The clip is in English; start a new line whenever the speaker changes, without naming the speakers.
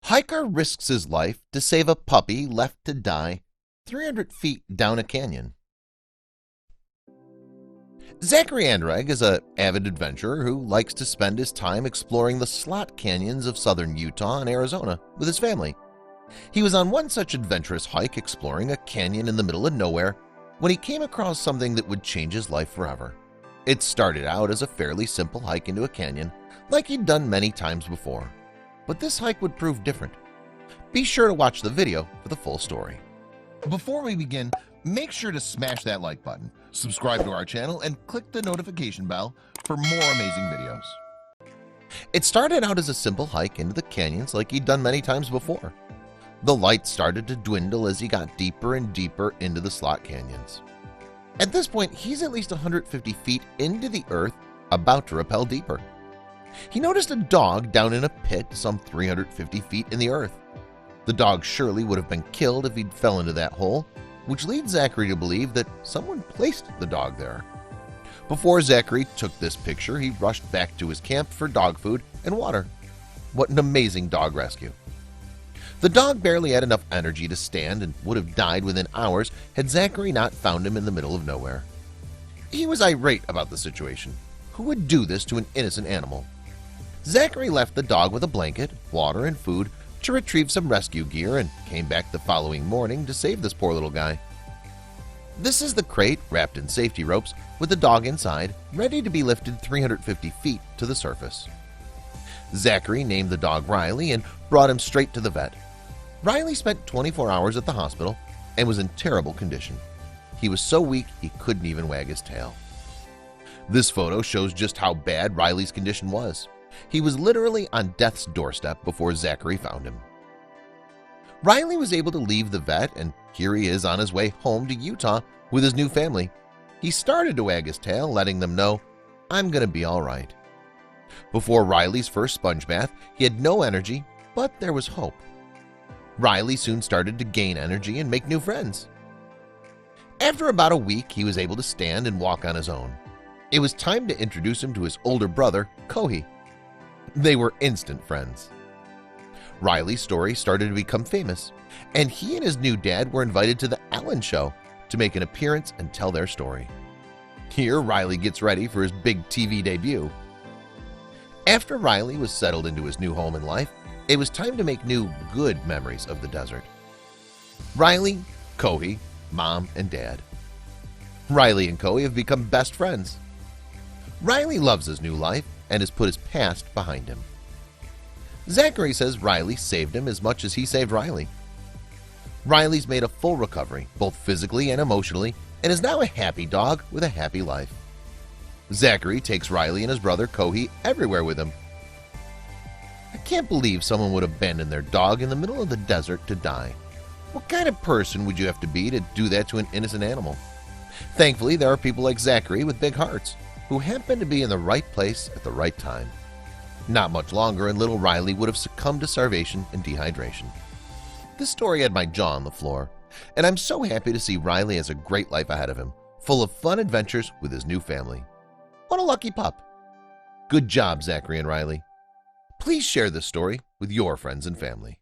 Hiker risks his life to save a puppy left to die 300 feet down a canyon. Zachary Anderegg is an avid adventurer who likes to spend his time exploring the slot canyons of southern Utah and Arizona with his family. He was on one such adventurous hike exploring a canyon in the middle of nowhere when he came across something that would change his life forever. It started out as a fairly simple hike into a canyon like he'd done many times before, but this hike would prove different. Be sure to watch the video for the full story. Before we begin, make sure to smash that like button, subscribe to our channel, and click the notification bell for more amazing videos. It started out as a simple hike into the canyons like he'd done many times before. The light started to dwindle as he got deeper and deeper into the slot canyons. At this point, he's at least 150 feet into the earth, about to rappel deeper. He noticed a dog down in a pit some 350 feet in the earth. The dog surely would have been killed if he'd fell into that hole, which leads Zachary to believe that someone placed the dog there. Before Zachary took this picture, he rushed back to his camp for dog food and water. What an amazing dog rescue! The dog barely had enough energy to stand and would have died within hours had Zachary not found him in the middle of nowhere. He was irate about the situation. Who would do this to an innocent animal? Zachary left the dog with a blanket, water, and food to retrieve some rescue gear and came back the following morning to save this poor little guy. This is the crate wrapped in safety ropes with the dog inside, ready to be lifted 350 feet to the surface. Zachary named the dog Riley and brought him straight to the vet. Riley spent 24 hours at the hospital and was in terrible condition. He was so weak he couldn't even wag his tail. This photo shows just how bad Riley's condition was. He was literally on death's doorstep before Zachary found him. Riley was able to leave the vet, and here he is on his way home to Utah with his new family. He started to wag his tail, letting them know, "I'm gonna be all right." Before Riley's first sponge bath, he had no energy, but there was hope. Riley soon started to gain energy and make new friends. After about a week, he was able to stand and walk on his own. It was time to introduce him to his older brother, Kohi. They were instant friends. Riley's story started to become famous, and he and his new dad were invited to the Ellen Show to make an appearance and tell their story. Here, Riley gets ready for his big TV debut. After Riley was settled into his new home in life, it was time to make new, good memories of the desert. Riley, Kohi, Mom, and Dad. Riley and Kohi have become best friends. Riley loves his new life and has put his past behind him. Zachary says Riley saved him as much as he saved Riley. Riley's made a full recovery, both physically and emotionally, and is now a happy dog with a happy life. Zachary takes Riley and his brother Kohi everywhere with him. I can't believe someone would abandon their dog in the middle of the desert to die. What kind of person would you have to be to do that to an innocent animal? Thankfully, there are people like Zachary with big hearts who happen to be in the right place at the right time. Not much longer and little Riley would have succumbed to starvation and dehydration. This story had my jaw on the floor, and I'm so happy to see Riley has a great life ahead of him, full of fun adventures with his new family. What a lucky pup! Good job, Zachary and Riley. Please share this story with your friends and family.